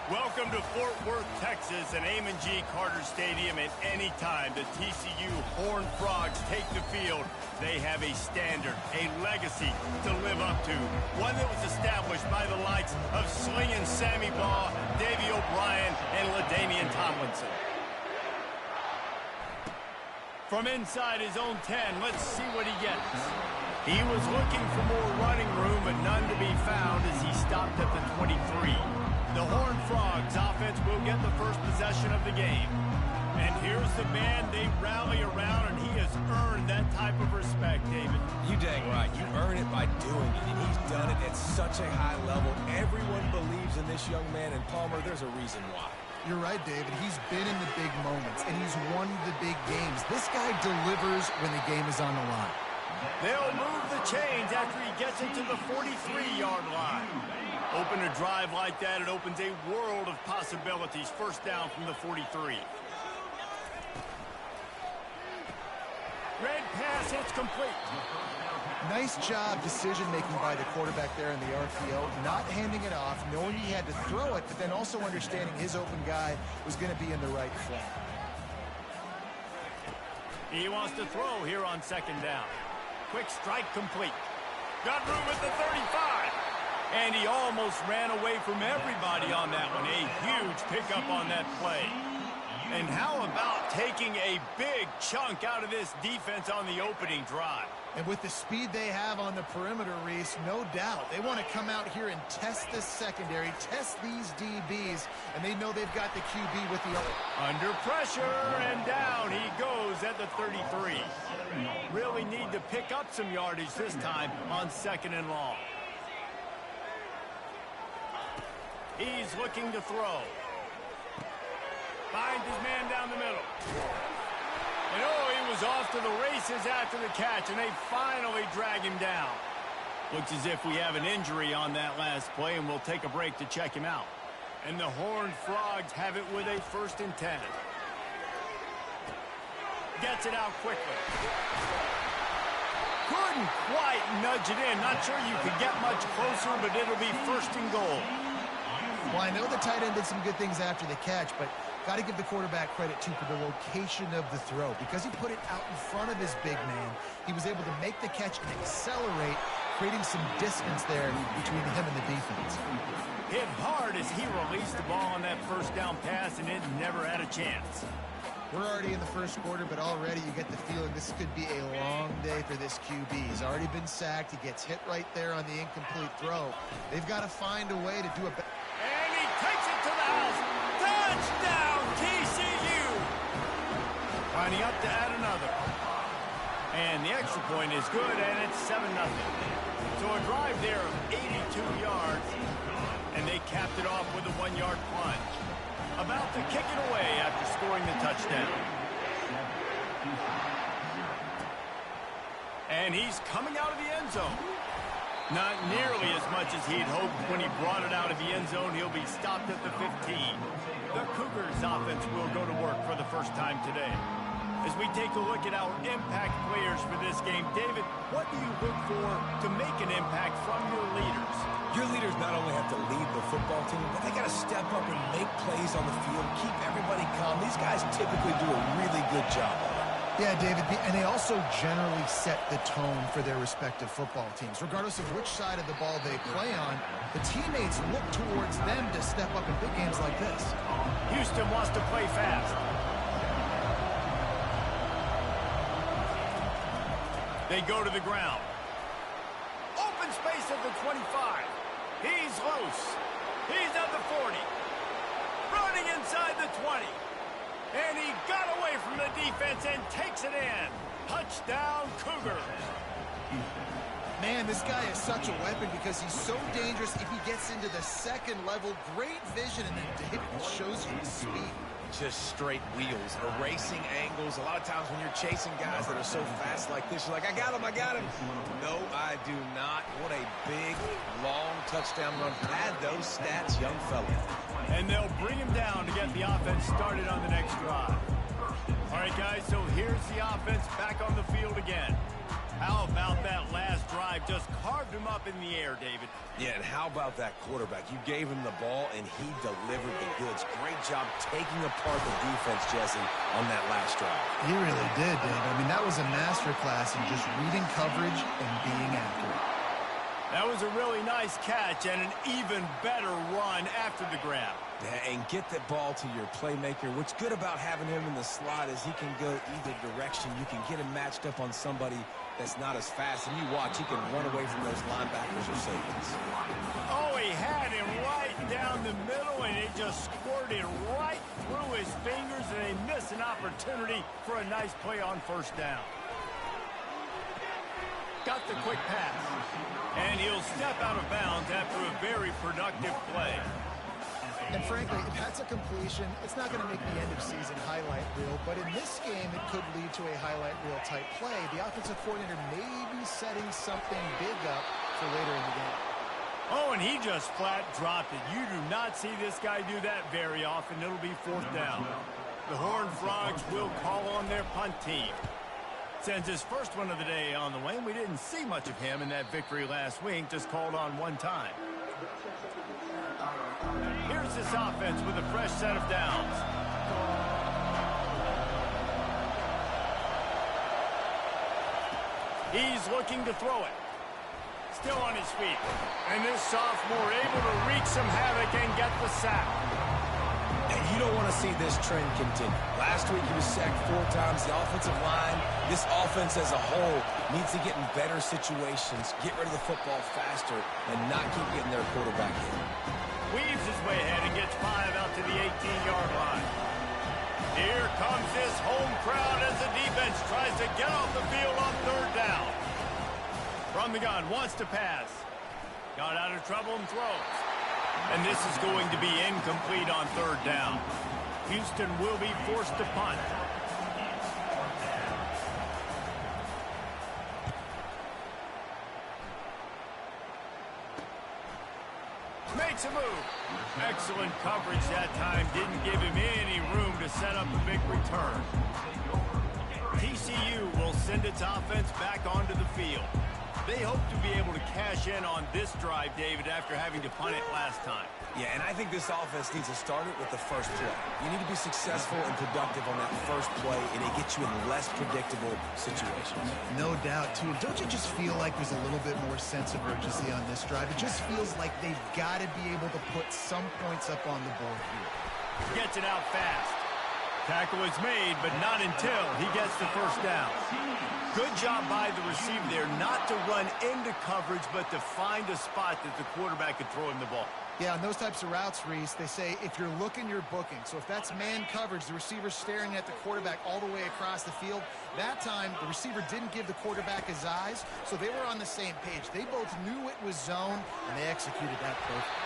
Welcome to Fort Worth, Texas, and Amon G. Carter Stadium. At any time the TCU Horned Frogs take the field, they have a standard, a legacy to live up to. One that was established by the likes of Slingin' Sammy Baugh, Davey O'Brien, and LaDainian Tomlinson. From inside his own 10, let's see what he gets. He was looking for more running room, but none to be found as he stopped at the 23. The Horned Frogs offense will get the first possession of the game. And here's the man they rally around, and he has earned that type of respect, David. You dang right. You earn it by doing it, and he's done it at such a high level. Everyone believes in this young man, and Palmer, there's a reason why. You're right, David. He's been in the big moments, and he's won the big games. This guy delivers when the game is on the line. They'll move the chains after he gets into the 43-yard line. Open a drive like that, it opens a world of possibilities. First down from the 43. Red pass hits complete. Nice job decision-making by the quarterback there in the RPO, not handing it off, knowing he had to throw it, but then also understanding his open guy was going to be in the right flank. He wants to throw here on second down. Quick strike complete. Got room at the 35. And he almost ran away from everybody on that one. A huge pickup on that play. And how about taking a big chunk out of this defense on the opening drive? And with the speed they have on the perimeter, Reese, no doubt. They want to come out here and test this secondary, test these DBs, and they know they've got the QB with the... Under pressure, and down he goes at the 33. Really need to pick up some yardage this time on second and long. He's looking to throw. Finds his man down the middle. And oh, he was off to the races after the catch, and they finally drag him down. Looks as if we have an injury on that last play, and we'll take a break to check him out. And the Horned Frogs have it with a 1st and 10. Gets it out quickly. Couldn't quite nudge it in. Not sure you could get much closer, but it'll be 1st and goal. Well, I know the tight end did some good things after the catch, but got to give the quarterback credit, too, for the location of the throw. Because he put it out in front of his big man, he was able to make the catch and accelerate, creating some distance there between him and the defense. Hit hard as he released the ball on that first down pass, and it never had a chance. We're already in the first quarter, but already you get the feeling this could be a long day for this QB. He's already been sacked. He gets hit right there on the incomplete throw. They've got to find a way to do a better... And he takes it to the house. Touchdown, TCU! Lining up to add another. And the extra point is good, and it's 7-0. So a drive there of 82 yards, and they capped it off with a 1-yard plunge. About to kick it away after scoring the touchdown. And he's coming out of the end zone. Not nearly as much as he'd hoped when he brought it out of the end zone. He'll be stopped at the 15. The Cougars offense will go to work for the first time today. As we take a look at our impact players for this game, David, what do you look for to make an impact from your leaders? Your leaders not only have to lead the football team, but they got to step up and make plays on the field, keep everybody calm. These guys typically do a really good job of it. Yeah, David, and they also generally set the tone for their respective football teams. Regardless of which side of the ball they play on, the teammates look towards them to step up in big games like this. Houston wants to play fast. They go to the ground. Open space at the 25. He's loose. He's at the 40. Running inside the 20. And he got away from the defense and takes it in. Touchdown, Cougars. Man, this guy is such a weapon because he's so dangerous if he gets into the second level. Great vision, and then David shows you his speed. Just straight wheels, erasing angles. A lot of times when you're chasing guys that are so fast like this, you're like, I got him, I got him. No, I do not. What a big, long touchdown run. Pad those stats, young fella. And they'll bring him down to get the offense started on the next drive. All right, guys, so here's the offense back on the field again. How about that last drive? Just carved him up in the air, David. Yeah, and how about that quarterback? You gave him the ball, and he delivered the goods. Great job taking apart the defense, Jesse, on that last drive. He really did, Dave. I mean, that was a masterclass in just reading coverage and being accurate. That was a really nice catch and an even better run after the grab. Yeah, and get the ball to your playmaker. What's good about having him in the slot is he can go either direction. You can get him matched up on somebody that's not as fast. And you watch, he can run away from those linebackers or safeties. Oh, he had him right down the middle, and it just squirted right through his fingers, and they missed an opportunity for a nice play on first down. Got the quick pass. And he'll step out of bounds after a very productive play. And frankly, if that's a completion, it's not going to make the end-of-season highlight reel. But in this game, it could lead to a highlight reel type play. The offensive coordinator may be setting something big up for later in the game. Oh, and he just flat dropped it. You do not see this guy do that very often. It'll be fourth down. The Horned Frogs will call on their punt team. Since his first one of the day on the way, we didn't see much of him in that victory last week, just called on one time. Here's this offense with a fresh set of downs. He's looking to throw it. Still on his feet. And this sophomore able to wreak some havoc and get the sack. And you don't want to see this trend continue. Last week he was sacked 4 times. The offensive line, this offense as a whole, needs to get in better situations, get rid of the football faster, and not keep getting their quarterback hit. Weaves his way ahead and gets 5 out to the 18-yard line. Here comes this home crowd as the defense tries to get off the field on third down. From the gun, wants to pass. Got out of trouble and throws. And this is going to be incomplete on third down. Houston will be forced to punt. Makes a move. Excellent coverage that time. Didn't give him any room to set up a big return. TCU will send its offense back onto the field. They hope to be able to cash in on this drive, David, after having to punt it last time. Yeah, and I think this offense needs to start it with the first play. You need to be successful and productive on that first play, and it gets you in less predictable situations. No doubt, too. Don't you just feel like there's a little bit more sense of urgency on this drive? It just feels like they've got to be able to put some points up on the board here. Gets it out fast. Tackle is made, but not until he gets the first down. Good job by the receiver there, not to run into coverage, but to find a spot that the quarterback could throw him the ball. Yeah, on those types of routes, Reese, they say if you're looking, you're booking. So if that's man coverage, the receiver's staring at the quarterback all the way across the field. That time, the receiver didn't give the quarterback his eyes, so they were on the same page. They both knew it was zone, and they executed that perfectly.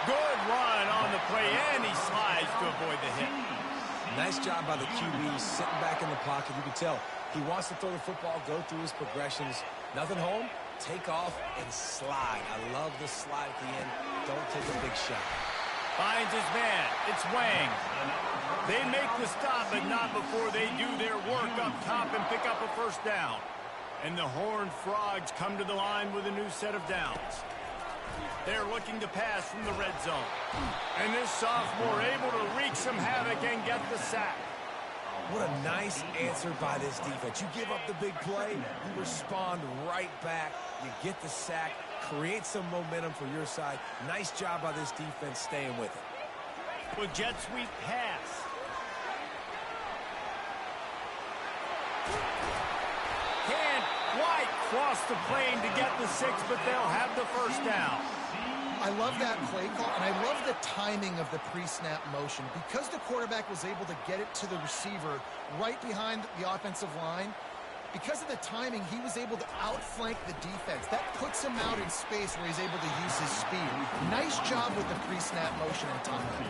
Good run on the play, and he slides to avoid the hit. Nice job by the QB, sitting back in the pocket. You can tell he wants to throw the football, go through his progressions. Nothing home, take off, and slide. I love the slide at the end. Don't take a big shot. Finds his man. It's Wang. They make the stop, but not before they do their work up top and pick up a first down. And the Horned Frogs come to the line with a new set of downs. They're looking to pass from the red zone. And this sophomore able to wreak some havoc and get the sack. What a nice answer by this defense. You give up the big play, you respond right back, you get the sack, create some momentum for your side. Nice job by this defense staying with it. With jet sweep pass. Can't quite cross the plane to get the 6, but they'll have the first down. I love that play call, and I love the timing of the pre-snap motion. Because the quarterback was able to get it to the receiver right behind the offensive line, because of the timing, he was able to outflank the defense. That puts him out in space where he's able to use his speed. Nice job with the pre-snap motion and timing.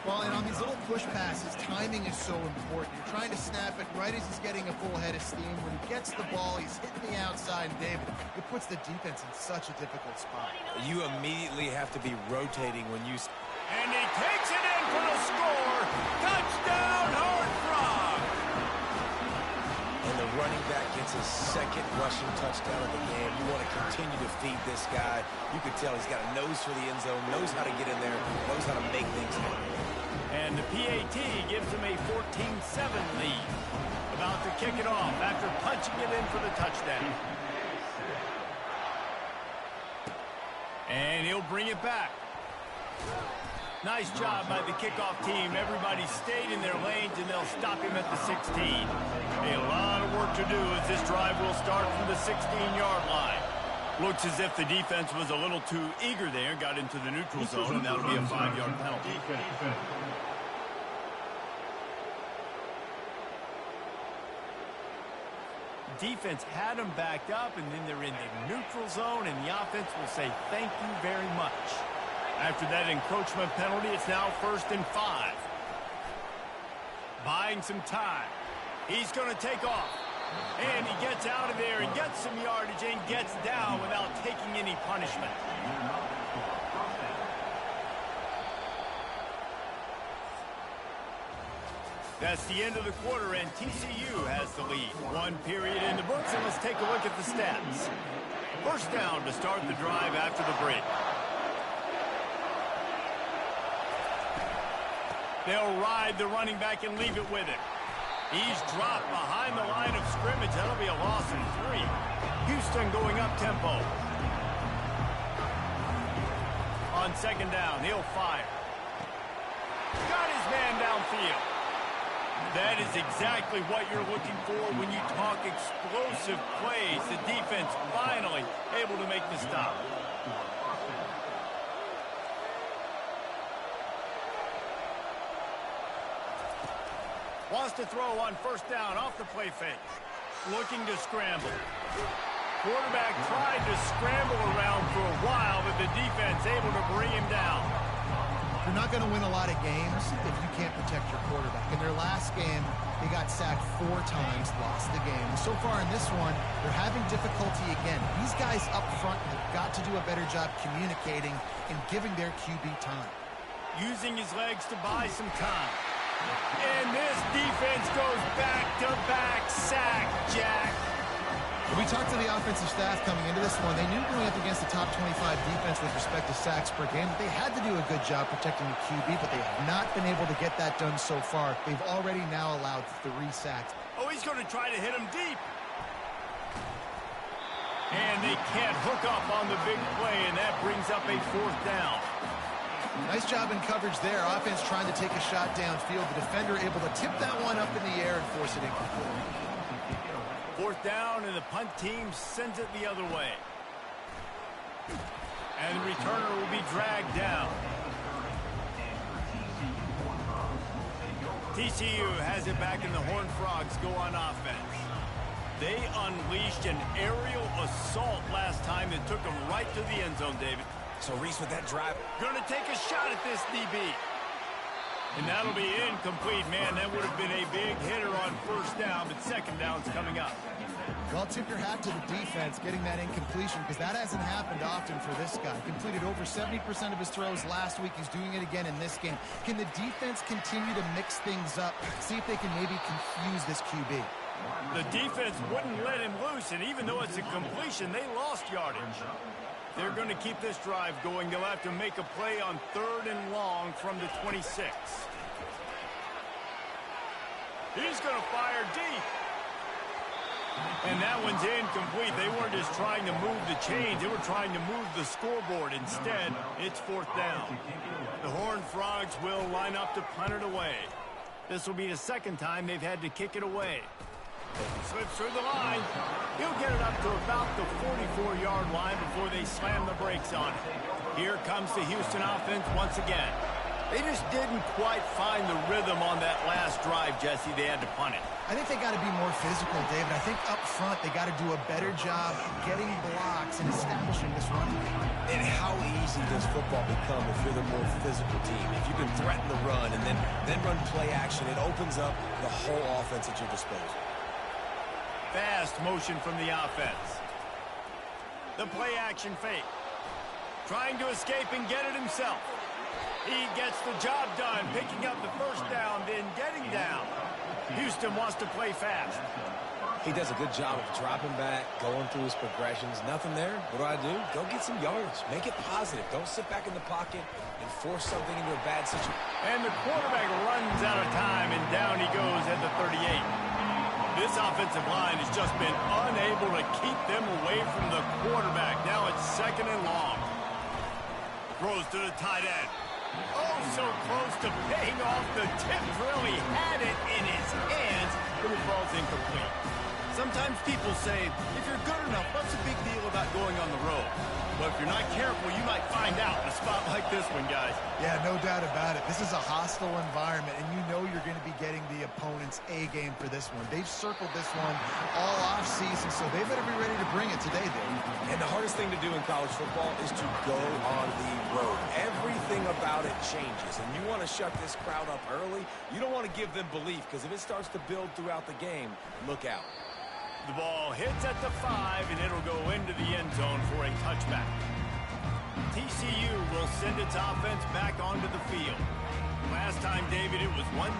Well, and on these little push passes, timing is so important. You're trying to snap it right as he's getting a full head of steam. When he gets the ball, he's hitting the outside, and David, it puts the defense in such a difficult spot. You immediately have to be rotating when you... And he takes it in for the score. Touchdown, Horned Frogs! And the running back gets his his second rushing touchdown of the game. You want to continue to feed this guy. You can tell he's got a nose for the end zone, knows how to get in there, knows how to make things happen. And the PAT gives him a 14-7 lead. About to kick it off after punching it in for the touchdown. And he'll bring it back. Nice job by the kickoff team. Everybody stayed in their lanes, and they'll stop him at the 16. A lot of work to do as this drive will start from the 16-yard line. Looks as if the defense was a little too eager there, got into the neutral zone, and that'll be a 5-yard penalty. Defense had them backed up, and then they're in the neutral zone, and the offense will say thank you very much. After that encroachment penalty, it's now 1st and 5. Buying some time. He's going to take off. And he gets out of there and gets some yardage and gets down without taking any punishment. That's the end of the quarter, and TCU has the lead. 1 period in the books, and let's take a look at the stats. First down to start the drive after the break. They'll ride the running back and leave it with it. He's dropped behind the line of scrimmage. That'll be a loss of 3. Houston going up tempo. On second down, he'll fire. Got his man downfield. That is exactly what you're looking for when you talk explosive plays. The defense finally able to make the stop. Wants to throw on first down off the play fake. Looking to scramble. Quarterback tried to scramble around for a while, but the defense able to bring him down. You're not going to win a lot of games if you can't protect your quarterback. In their last game, they got sacked 4 times, lost the game. So far in this one, they're having difficulty again. These guys up front have got to do a better job communicating and giving their QB time. Using his legs to buy some time. And this defense goes back-to-back sack, Jack. When we talked to the offensive staff coming into this one, they knew going up against the top 25 defense with respect to sacks per game, that they had to do a good job protecting the QB, but they have not been able to get that done so far. They've already now allowed 3 sacks. Oh, he's going to try to hit him deep. And they can't hook up on the big play, and that brings up a 4th down. Nice job in coverage there. Offense trying to take a shot downfield. The defender able to tip that one up in the air and force it incomplete. 4th down, and the punt team sends it the other way. And the returner will be dragged down. TCU has it back, and the Horned Frogs go on offense. They unleashed an aerial assault last time that took them right to the end zone, David. So Reese, with that drive, Going to take a shot at this DB. And that'll be incomplete. Man, that would have been a big hitter on first down, but second down's coming up. Well, tip your hat to the defense getting that incompletion, because that hasn't happened often for this guy. Completed over 70% of his throws last week. He's doing it again in this game. Can the defense continue to mix things up, see if they can maybe confuse this QB? The defense wouldn't let him loose, and even though it's a completion, they lost yardage. They're going to keep this drive going. They'll have to make a play on 3rd and long from the 26. He's going to fire deep. And that one's incomplete. They weren't just trying to move the chains. They were trying to move the scoreboard. Instead, it's 4th down. The Horned Frogs will line up to punt it away. This will be the 2nd time they've had to kick it away. Slips through the line. He'll get it up to about the 44-yard line before they slam the brakes on it. Here comes the Houston offense once again. They just didn't quite find the rhythm on that last drive, Jesse. They had to punt it. I think they got to be more physical, David. I think up front they got to do a better job getting blocks and establishing this run. and how easy does football become if you're the more physical team? If you can threaten the run and then run play action, it opens up the whole offense at your disposal. Fast motion from the offense. The play action fake. Trying to escape and get it himself. He gets the job done, picking up the first down, then getting down. Houston wants to play fast. He does a good job of dropping back, going through his progressions. Nothing there. What do? Go get some yardage. Make it positive. Don't sit back in the pocket and force something into a bad situation. And the quarterback runs out of time, and down he goes at the 38. This offensive line has just been unable to keep them away from the quarterback. Now it's 2nd and long. Throws to the tight end. Oh, so close to paying off. The tip really had it in his hands, but it falls incomplete. Sometimes people say, if you're good enough, what's the big deal about going on the road? But if you're not careful, you might find out in a spot like this one, guys. Yeah, no doubt about it. This is a hostile environment, and you know you're going to be getting the opponent's A game for this one. They've circled this one all offseason, so they better be ready to bring it today, Dave. And the hardest thing to do in college football is to go on the road. Everything about it changes, and you want to shut this crowd up early. You don't want to give them belief, because if it starts to build throughout the game, look out. The ball hits at the 5, and it'll go into the end zone for a touchback. TCU will send its offense back onto the field. Last time, David, it was 1-2-3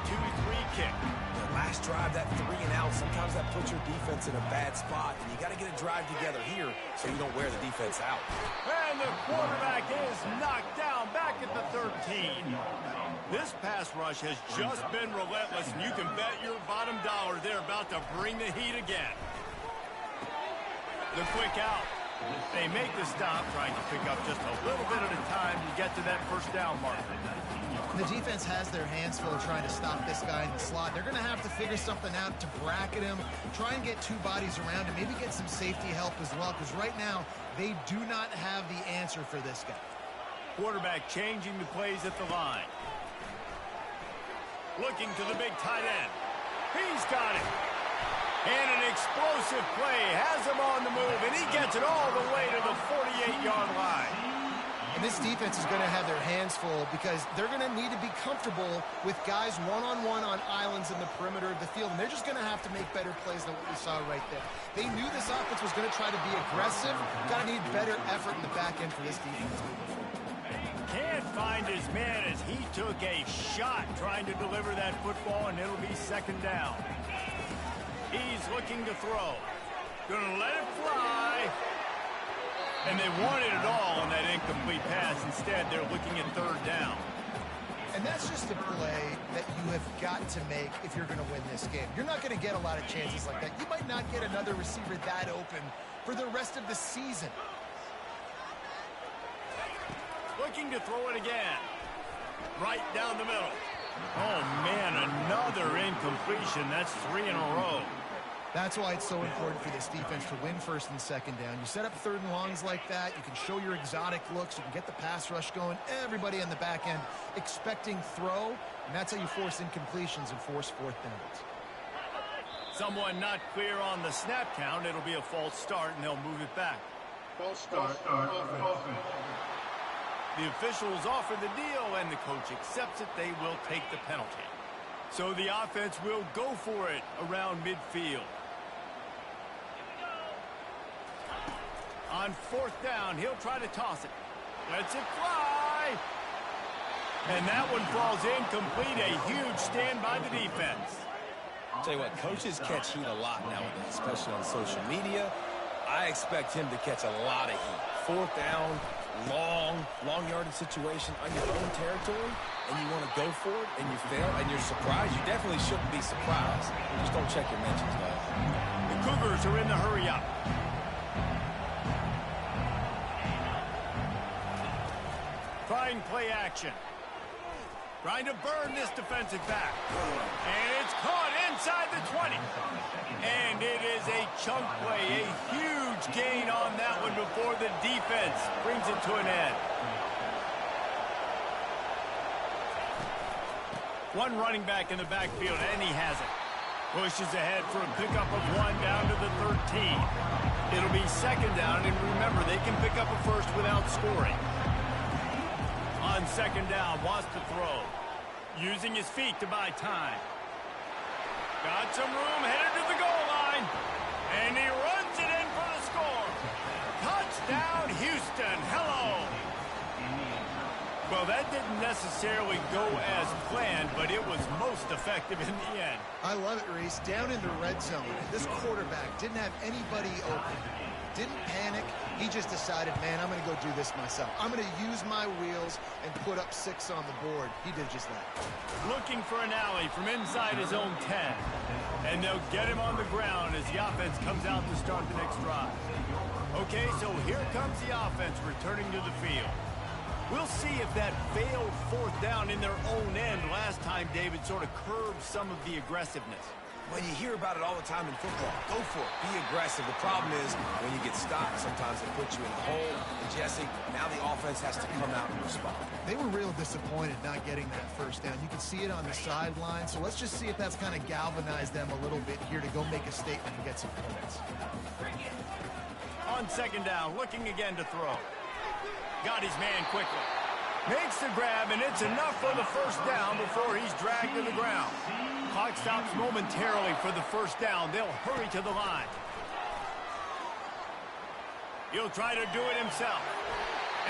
kick. The last drive, that 3 and out, sometimes that puts your defense in a bad spot, and you got to get a drive together here so you don't wear the defense out. And the quarterback is knocked down back at the 13. This pass rush has just been relentless, and you can bet your bottom dollar they're about to bring the heat again. The quick out. They make the stop, trying to pick up just a little bit at a time to get to that 1st down marker. The defense has their hands full trying to stop this guy in the slot. They're going to have to figure something out to bracket him, try and get 2 bodies around him, maybe get some safety help as well, because right now they do not have the answer for this guy. Quarterback changing the plays at the line. Looking to the big tight end. He's got it. And an explosive play has him on the move, and he gets it all the way to the 48-yard line. And this defense is going to have their hands full because they're going to need to be comfortable with guys one-on-one on islands in the perimeter of the field, and they're just going to have to make better plays than what we saw right there. They knew this offense was going to try to be aggressive. Got to need better effort in the back end for this defense. Can't find his man as he took a shot trying to deliver that football, and it'll be 2nd down. He's looking to throw. Gonna let it fly. And they wanted it all on that incomplete pass. Instead, they're looking at 3rd down. And that's just a play that you have got to make if you're going to win this game. You're not going to get a lot of chances like that. You might not get another receiver that open for the rest of the season. Looking to throw it again. Right down the middle. Oh, man, another incompletion. That's 3 in a row. That's why it's so important for this defense to win 1st and 2nd down. You set up 3rd and longs like that. You can show your exotic looks. You can get the pass rush going. Everybody on the back end expecting throw. And that's how you force incompletions and force 4th downs. Someone not clear on the snap count. It'll be a false start, and they'll move it back. False start. Offense. The officials offer the deal, and the coach accepts it. They will take the penalty. So the offense will go for it around midfield. On 4th down, he'll try to toss it. Lets it fly. And that one falls incomplete. A huge stand by the defense. I'll tell you what, coaches catch heat a lot nowadays, especially on social media. I expect him to catch a lot of heat. 4th down, long yardage situation on your own territory, and you want to go for it, and you fail, and you're surprised. You definitely shouldn't be surprised. Just don't check your mentions, guys. The Cougars are in the hurry up. Trying play action. Trying to burn this defensive back. And it's caught inside the 20. And it is a chunk play, a huge gain on that one before the defense brings it to an end. One running back in the backfield, and he has it. Pushes ahead for a pickup of 1 down to the 13. It'll be 2nd down, and remember, they can pick up a 1st without scoring. On 2nd down, wants to throw. Using his feet to buy time. Got some room, headed to the goal line. And he runs it in for the score. Touchdown, Houston. Hello. Well, that didn't necessarily go as planned, but it was most effective in the end. I love it, Reese. Down in the red zone, this quarterback didn't have anybody open. Didn't panic. He just decided, man, I'm going to go do this myself. I'm going to use my wheels and put up 6 on the board. He did just that. Looking for an alley from inside his own 10. And they'll get him on the ground as the offense comes out to start the next drive. Okay, so here comes the offense returning to the field. We'll see if that failed 4th down in their own end last time, David, sort of curbed some of the aggressiveness. When you hear about it all the time in football, go for it. Be aggressive. The problem is when you get stopped, sometimes it puts you in a hole. And, Jesse, now the offense has to come out and respond. They were real disappointed not getting that 1st down. You can see it on the sideline. So let's just see if that's kind of galvanized them a little bit here to go make a statement and get some points. On 2nd down, looking again to throw. Got his man quickly. Makes the grab, and it's enough for the 1st down before he's dragged to the ground. Clock stops momentarily for the 1st down. They'll hurry to the line. He'll try to do it himself.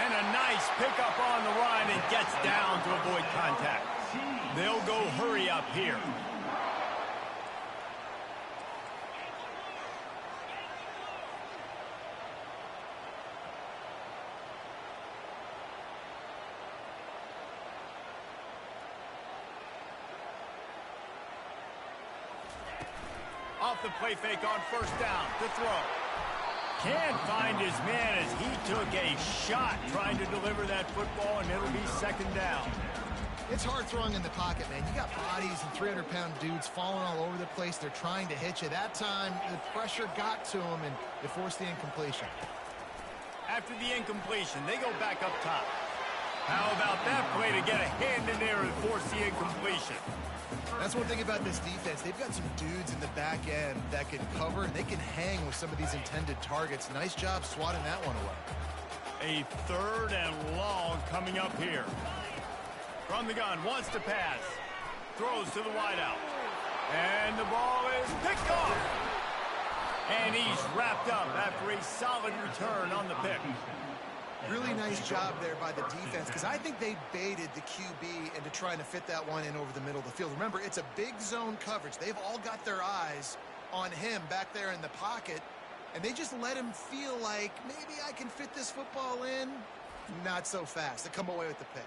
And a nice pickup on the line and gets down to avoid contact. They'll go hurry up here. Off the play fake on 1st down to throw. Can't find his man as he took a shot trying to deliver that football, and it'll be 2nd down. It's hard throwing in the pocket, man. You got bodies and 300-pound dudes falling all over the place. They're trying to hit you. That time, the pressure got to him, and it forced the incompletion. After the incompletion, they go back up top. How about that play to get a hand in there and force the incompletion? That's one thing about this defense. They've got some dudes in the back end that can cover, and they can hang with some of these intended targets. Nice job swatting that one away. A 3rd and long coming up here. From the gun, wants to pass. Throws to the wideout. And the ball is picked off. And he's wrapped up after a solid return on the pick. Really nice job there by the defense, because I think they baited the QB into trying to fit that one in over the middle of the field. Remember, it's a big zone coverage. They've all got their eyes on him back there in the pocket, and they just let him feel like, maybe I can fit this football in. Not so fast. They come away with the pick.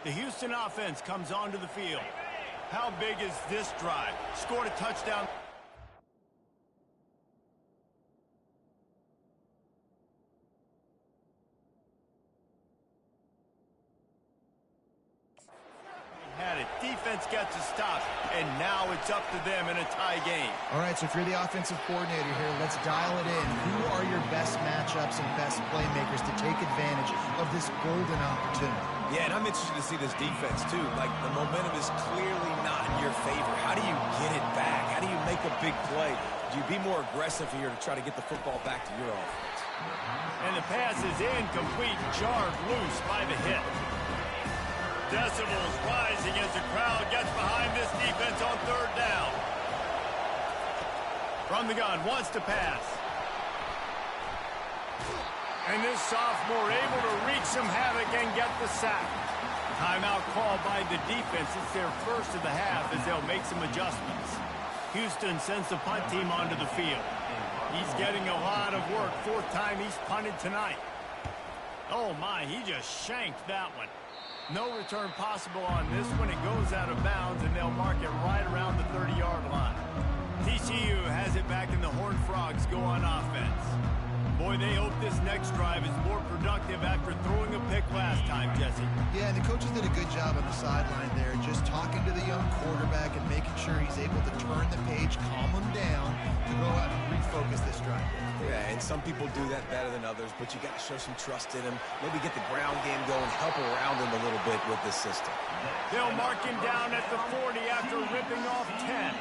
The Houston offense comes onto the field. How big is this drive? Scored a touchdown. Had it. Defense gets a stop, and now it's up to them in a tie game. All right, so if you're the offensive coordinator here, let's dial it in. Who are your best matchups and best playmakers to take advantage of this golden opportunity? Yeah, and I'm interested to see this defense, too. Like, the momentum is clearly not in your favor. How do you get it back? How do you make a big play? Do you be more aggressive here to try to get the football back to your offense? And the pass is incomplete, jarred loose by the hit. Decibels rising as the crowd gets behind this defense on 3rd down. From the gun, wants to pass. And this sophomore able to wreak some havoc and get the sack. Timeout called by the defense. It's their first of the half as they'll make some adjustments. Houston sends the punt team onto the field. He's getting a lot of work. 4th time he's punted tonight. Oh my, he just shanked that one. No return possible on this one. It goes out of bounds, and they'll mark it right around the 30-yard line. TCU has it back, and the Horned Frogs go on offense. Boy, they hope this next drive is more productive after throwing a pick last time, Jesse. Yeah, and the coaches did a good job on the sideline there, just talking to the young quarterback and making sure he's able to turn the page, calm him down, to go out and refocus this drive. Yeah, and some people do that better than others, but you got to show some trust in him. Maybe get the ground game going, help around him a little bit with this system. They'll mark him down at the 40 after ripping off 10.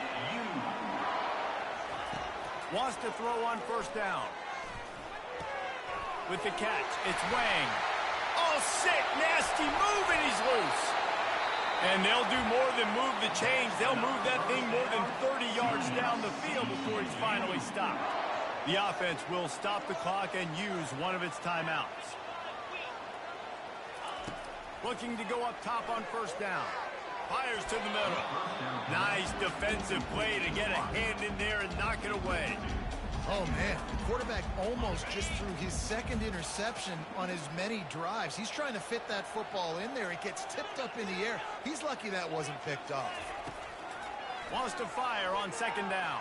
Wants to throw on 1st down. With the catch, it's Wang. Oh, sick, nasty move, and he's loose. And they'll do more than move the chains. They'll move that thing more than 30 yards down the field before he's finally stopped. The offense will stop the clock and use one of its timeouts. Looking to go up top on first down. Fires to the middle. Nice defensive play to get a hand in there and knock it away. Oh, man. The quarterback almost just threw his second interception on as many drives. He's trying to fit that football in there. It gets tipped up in the air. He's lucky that wasn't picked off. Wants to fire on second down.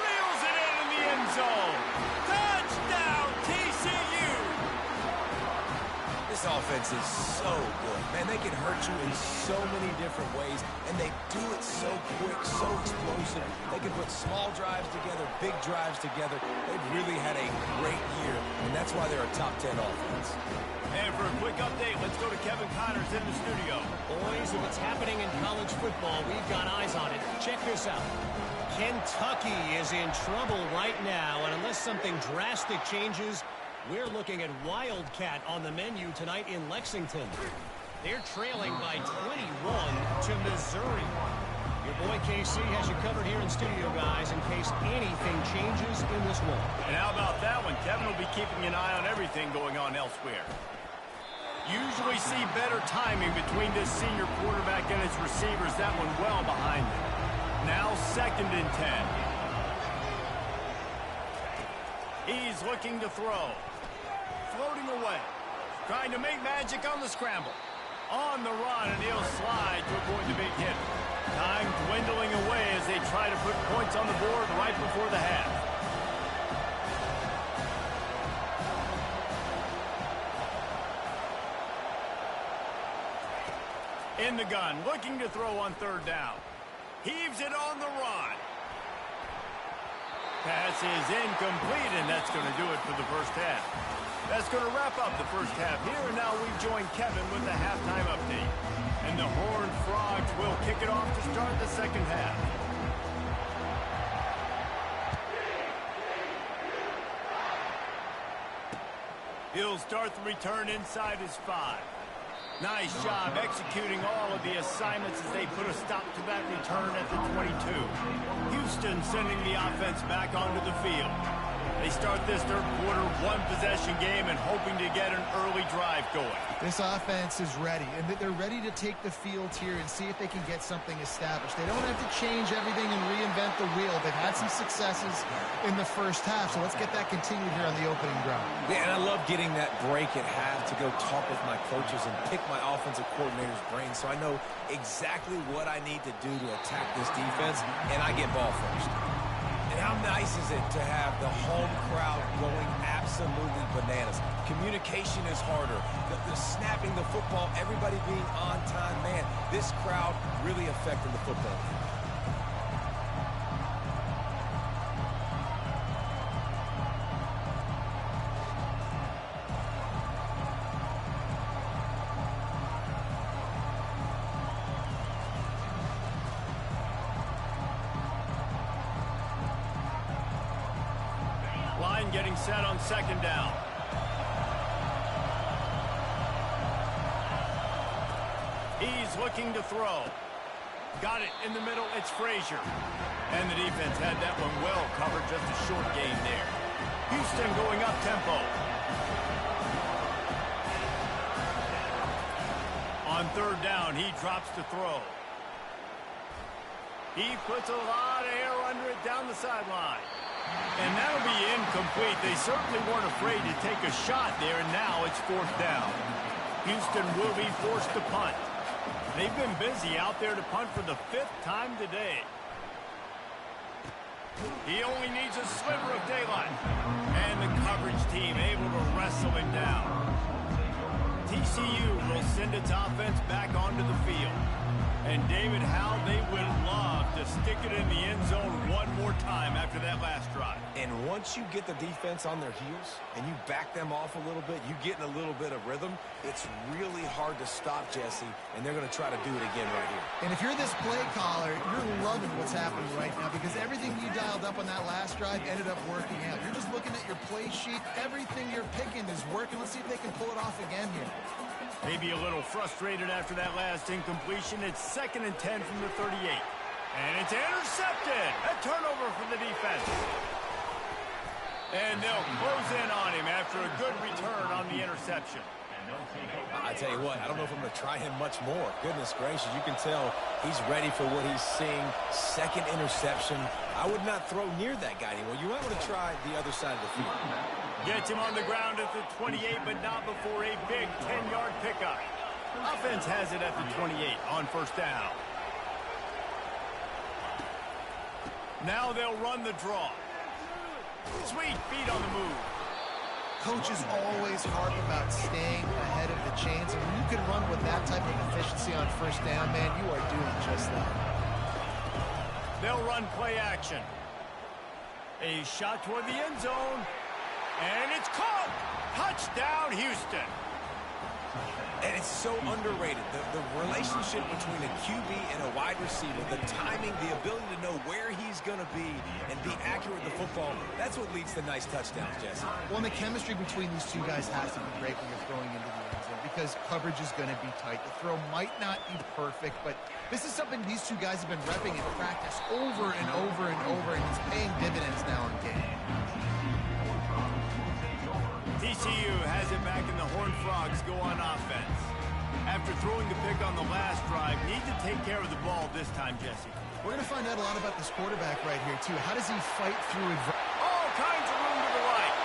Reels it in the end zone. Touchdown, TCU! This offense is so good. Man, they can hurt you in so many different ways, and they do it so quick, so explosive. They can put small drives together, big drives together. They've really had a great year, and that's why they're a top 10 offense. And for a quick update, let's go to Kevin Connors in the studio. Boys, if it's happening in college football, we've got eyes on it. Check this out. Kentucky is in trouble right now, and unless something drastic changes, we're looking at Wildcat on the menu tonight in Lexington. They're trailing by 21 to Missouri. Your boy KC has you covered here in studio, guys, in case anything changes in this one. And how about that one? Kevin will be keeping an eye on everything going on elsewhere. Usually see better timing between this senior quarterback and his receivers. That one well behind them. Now 2nd and 10. He's looking to throw. Floating away. Trying to make magic on the scramble. On the run, and he'll slide to avoid the big hit. Time dwindling away as they try to put points on the board right before the half. In the gun, looking to throw on third down. Heaves it on the run. Pass is incomplete, and that's going to do it for the first half. That's going to wrap up the first half here, and now we join Kevin with the halftime update. And the Horned Frogs will kick it off to start the second half. He'll start the return inside his 5. Nice job executing all of the assignments as they put a stop to that return at the 22. Houston sending the offense back onto the field. They start this third quarter one-possession game and hoping to get an early drive going. This offense is ready, and they're ready to take the field here and see if they can get something established. They don't have to change everything and reinvent the wheel. They've had some successes in the first half, so let's get that continued here on the opening drive. Yeah, and I love getting that break at half to go talk with my coaches and pick my offensive coordinator's brain so I know exactly what I need to do to attack this defense, and I get ball first. And how nice is it to have the home crowd going absolutely bananas? Communication is harder. The snapping the football, everybody being on time. Man, this crowd really affecting the football game. Line getting set on second down. He's looking to throw. Got it in the middle. It's Frazier. And the defense had that one well covered. Just a short gain there. Houston going up tempo. On third down, he drops to throw. He puts a lot of air under it down the sideline. And that'll be incomplete. They certainly weren't afraid to take a shot there, and now it's fourth down. Houston will be forced to punt. They've been busy out there to punt for the 5th time today. He only needs a sliver of daylight. And the coverage team able to wrestle him down. TCU will send its offense back onto the field. And David, how they would love to stick it in the end zone one more time after that last drive. And once you get the defense on their heels and you back them off a little bit, you get in a little bit of rhythm, it's really hard to stop, Jesse, and they're going to try to do it again right here. And if you're this play caller, you're loving what's happening right now because everything you dialed up on that last drive ended up working out. You're just looking at your play sheet. Everything you're picking is working. Let's see if they can pull it off again here. Maybe a little frustrated after that last incompletion. It's 2nd and 10 from the 38. And it's intercepted. A turnover for the defense. And they'll close in on him after a good return on the interception. I tell you what, I don't know if I'm going to try him much more. Goodness gracious, you can tell he's ready for what he's seeing. 2nd interception. I would not throw near that guy anymore. You might want to try the other side of the field. Gets him on the ground at the 28, but not before a big 10-yard pickup. Offense has it at the 28 on 1st down. Now they'll run the draw. Sweet feet on the move. Coaches always harp about staying ahead of the chains, and when you can run with that type of efficiency on 1st down, man, you are doing just that. They'll run play action. A shot toward the end zone, and it's caught. Touchdown, Houston. And it's so underrated. The relationship between a QB and a wide receiver, the timing, the ability to know where he's going to be and be accurate with the football, that's what leads to nice touchdowns, Jesse. Well, and the chemistry between these two guys has to be great when you're throwing into the end zone because coverage is going to be tight. The throw might not be perfect, but this is something these two guys have been repping in practice over and over and over, and it's paying dividends now in game. TCU has it back, and the Horned Frogs go on offense. After throwing the pick on the last drive, need to take care of the ball this time, Jesse. We're going to find out a lot about this quarterback right here, too. How does he fight through adversity? All kinds of room to the right.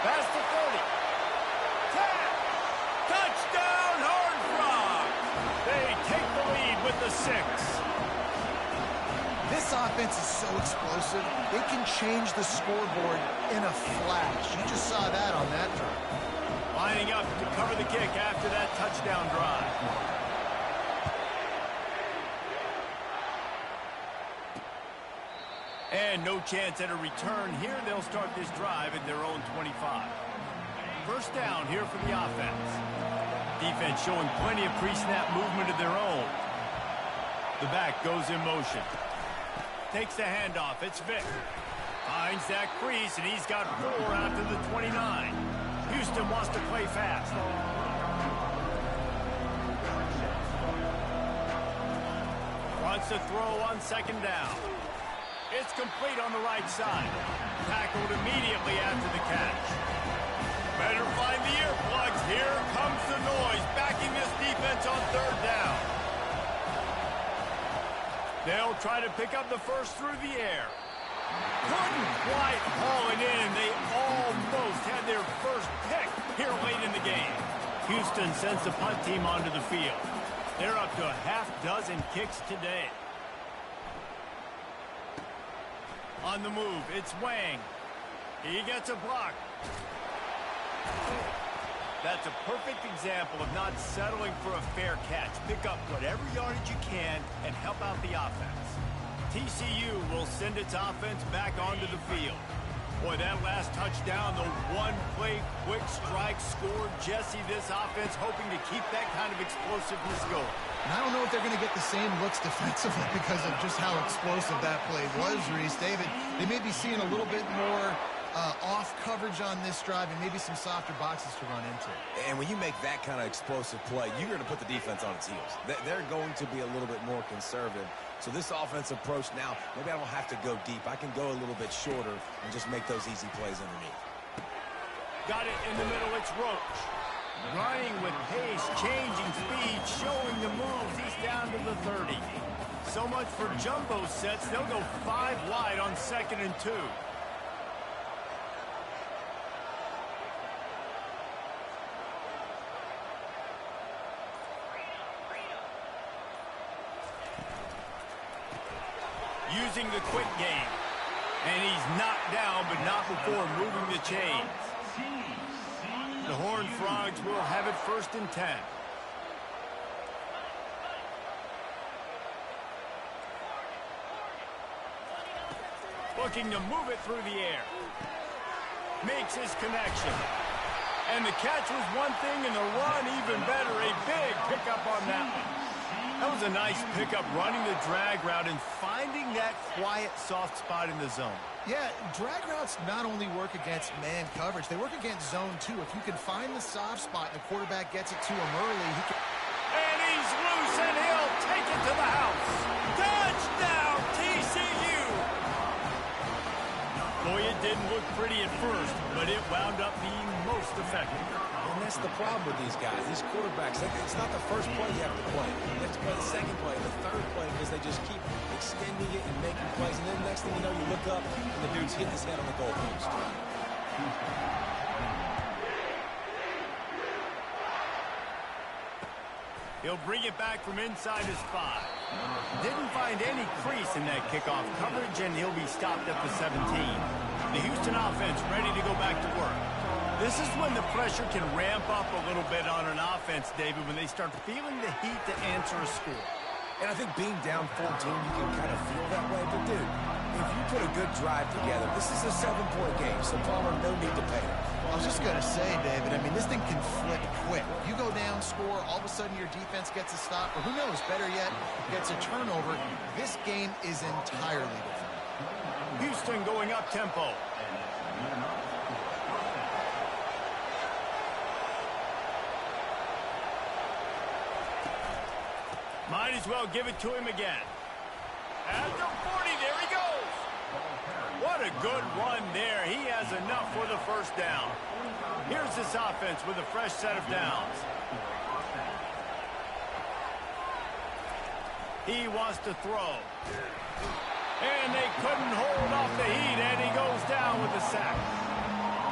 Pass to 30. 10. Touchdown, Horned Frogs. They take the lead with the 6. This offense is so explosive, they can change the scoreboard in a flash. You just saw that on that drive. Lining up to cover the kick after that touchdown drive. And no chance at a return here. They'll start this drive at their own 25. 1st down here for the offense. Defense showing plenty of pre-snap movement of their own. The back goes in motion. Takes the handoff. It's Vick. Finds that crease, and he's got 4 out to the 29. Houston wants to play fast. Wants to throw on 2nd down. It's complete on the right side. Tackled immediately after the catch. Better find the earplugs. Here comes the noise, backing this defense on 3rd down. They'll try to pick up the first through the air. Couldn't quite haul it in. They almost had their first pick here late in the game. Houston sends the punt team onto the field. They're up to a half-dozen kicks today. On the move, it's Wang. He gets a block. That's a perfect example of not settling for a fair catch. Pick up whatever yardage you can and help out the offense. TCU will send its offense back onto the field. Boy, that last touchdown, the one-play quick strike scored. Jesse, this offense hoping to keep that kind of explosiveness going. And I don't know if they're going to get the same looks defensively because of just how explosive that play was, Reese. David, they may be seeing a little bit more off coverage on this drive and maybe some softer boxes to run into. And when you make that kind of explosive play, you're going to put the defense on its heels. They're going to be a little bit more conservative. So this offense approach now, maybe I don't have to go deep. I can go a little bit shorter and just make those easy plays underneath. Got it in the middle. It's Roach. Running with pace, changing speed, showing the moves. He's down to the 30. So much for jumbo sets. They'll go 5 wide on 2nd and 2. Using the quick game. And he's knocked down, but not before moving the chains. The Horned Frogs will have it 1st and 10. Looking to move it through the air. Makes his connection. And the catch was one thing, and the run even better. A big pickup on that one. That was a nice pickup, running the drag route and finding that quiet, soft spot in the zone. Yeah, drag routes not only work against man coverage, they work against zone too. If you can find the soft spot and the quarterback gets it to him early, he can... And he's loose, and he'll take it to the house. Touchdown, TCU! Boy, it didn't look pretty at first, but it wound up being most effective. And that's the problem with these guys, these quarterbacks. It's not the first play you have to play. You have to play the second play, the third play, because they just keep extending it and making plays. And then the next thing you know, you look up, and the dude's hitting his head on the goalpost. He'll bring it back from inside his 5. Didn't find any crease in that kickoff coverage, and he'll be stopped at the 17. The Houston offense ready to go back to work. This is when the pressure can ramp up a little bit on an offense, David, when they start feeling the heat to answer a score. And I think being down 14, you can kind of feel that way. But, dude, if you put a good drive together, this is a 7-point game, so Palmer, no need to pay. I was just going to say, David, I mean, this thing can flip quick. You go down, score, all of a sudden your defense gets a stop, or who knows, better yet, gets a turnover. This game is entirely different. Houston going up tempo. Might as well give it to him again. At the 40, there he goes. What a good run there. He has enough for the first down. Here's this offense with a fresh set of downs. He wants to throw. And they couldn't hold off the heat, and he goes down with a sack.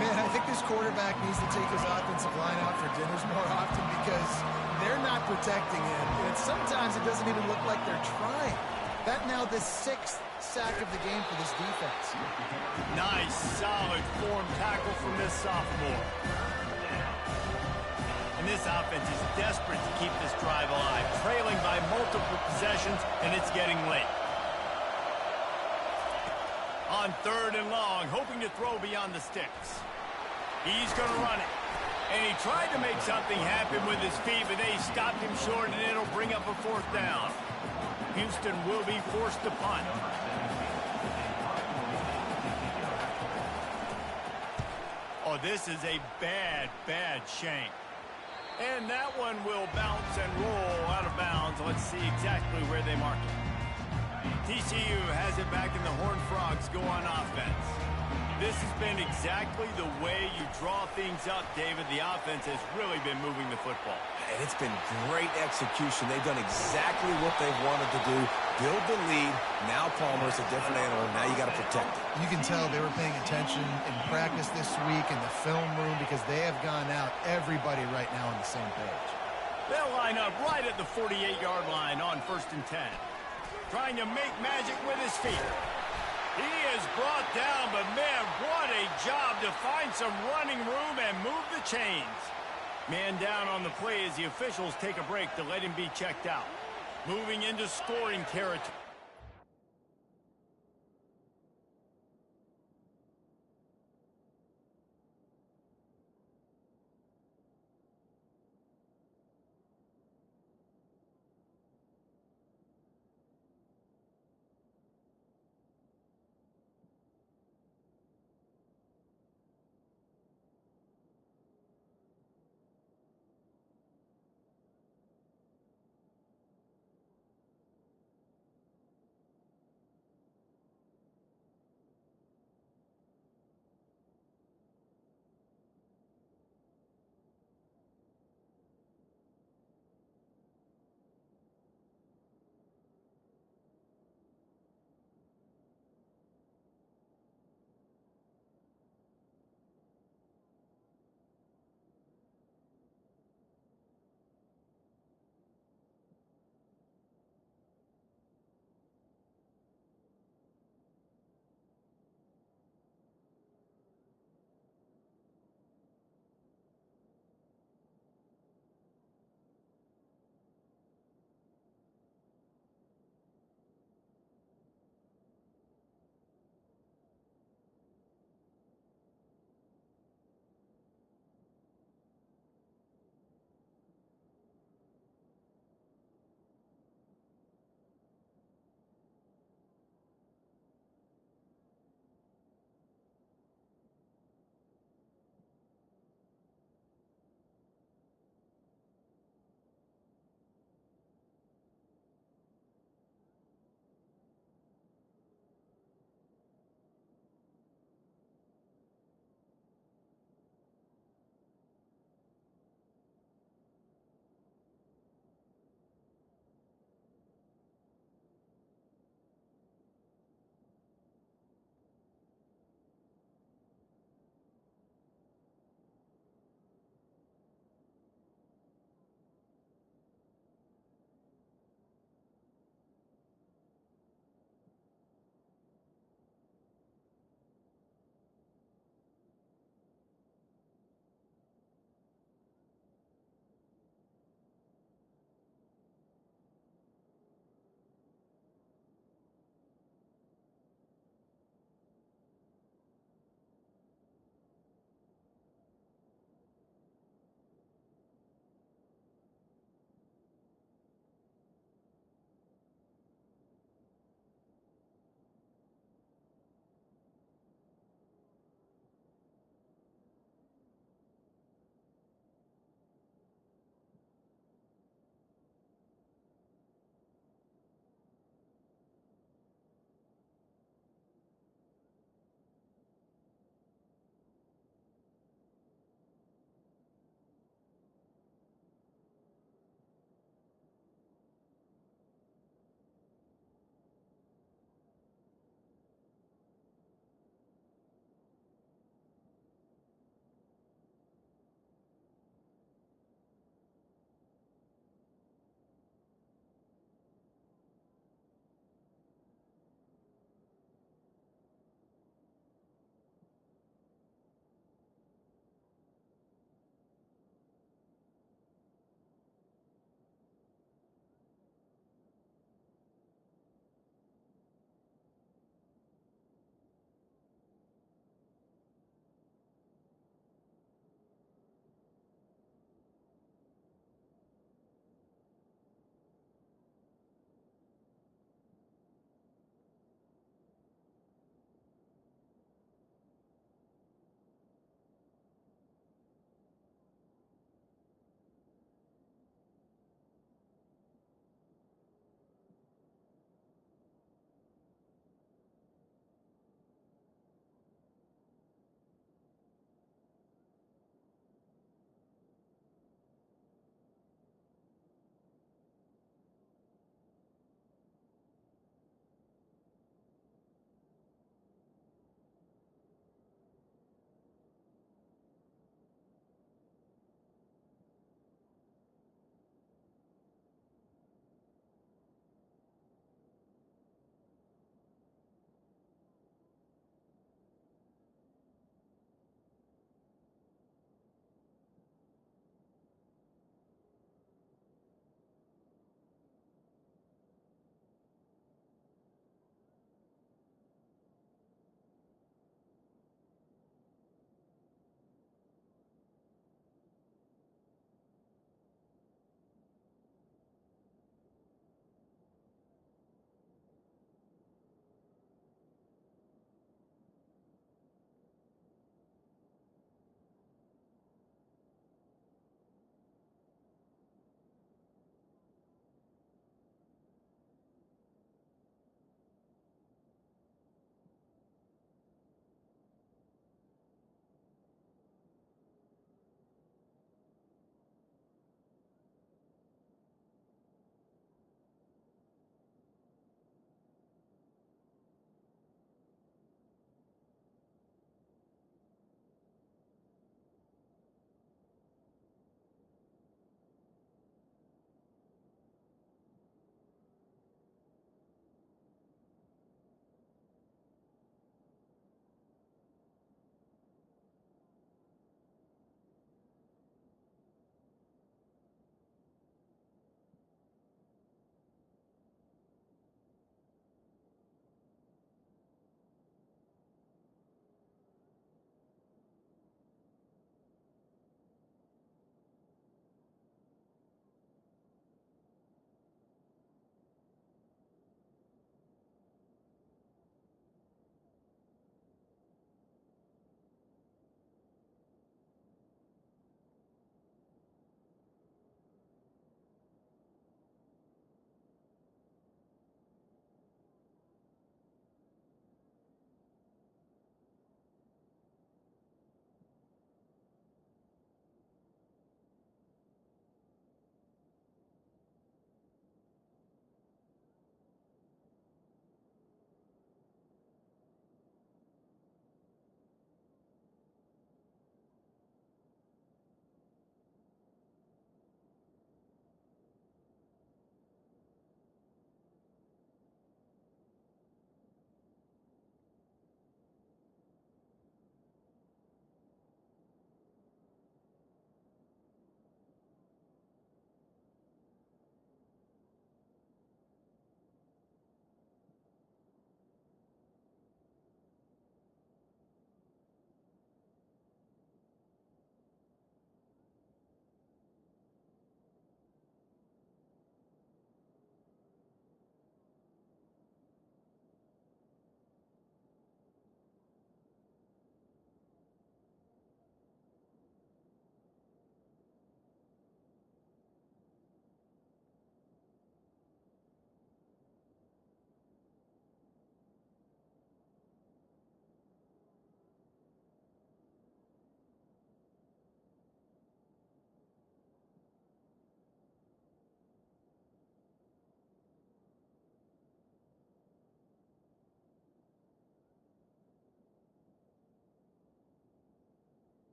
Man, I think this quarterback needs to take his offensive line out for dinners more often because they're not protecting him. And sometimes it doesn't even look like they're trying. That now the 6th sack of the game for this defense. Nice, solid form tackle from this sophomore. And this offense is desperate to keep this drive alive, trailing by multiple possessions, and it's getting late. On 3rd and long, hoping to throw beyond the sticks. He's going to run it. And he tried to make something happen with his feet, but they stopped him short, and it'll bring up a 4th down. Houston will be forced to punt. Oh, this is a bad, bad shank. And that one will bounce and roll out of bounds. Let's see exactly where they mark it. TCU has it back, and the Horned Frogs go on offense. This has been exactly the way you draw things up, David. The offense has really been moving the football. And it's been great execution. They've done exactly what they've wanted to do. Build the lead. Now Palmer's a different animal. Now you got to protect it. You can tell they were paying attention in practice this week in the film room because they have gone out, everybody right now on the same page. They'll line up right at the 48-yard line on 1st and 10. Trying to make magic with his feet. He is brought down, but man, what a job to find some running room and move the chains. Man down on the play as the officials take a break to let him be checked out. Moving into scoring territory.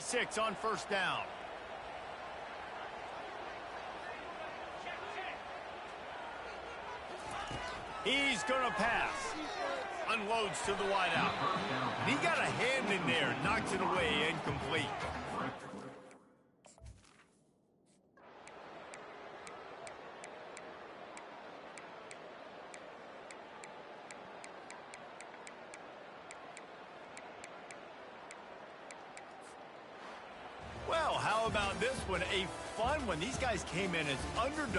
6 on first down. He's going to pass. Unloads to the wideout. And he got a hand in there. Knocks it away, incomplete. Well, how about this one? A fun one. These guys came in as underdogs.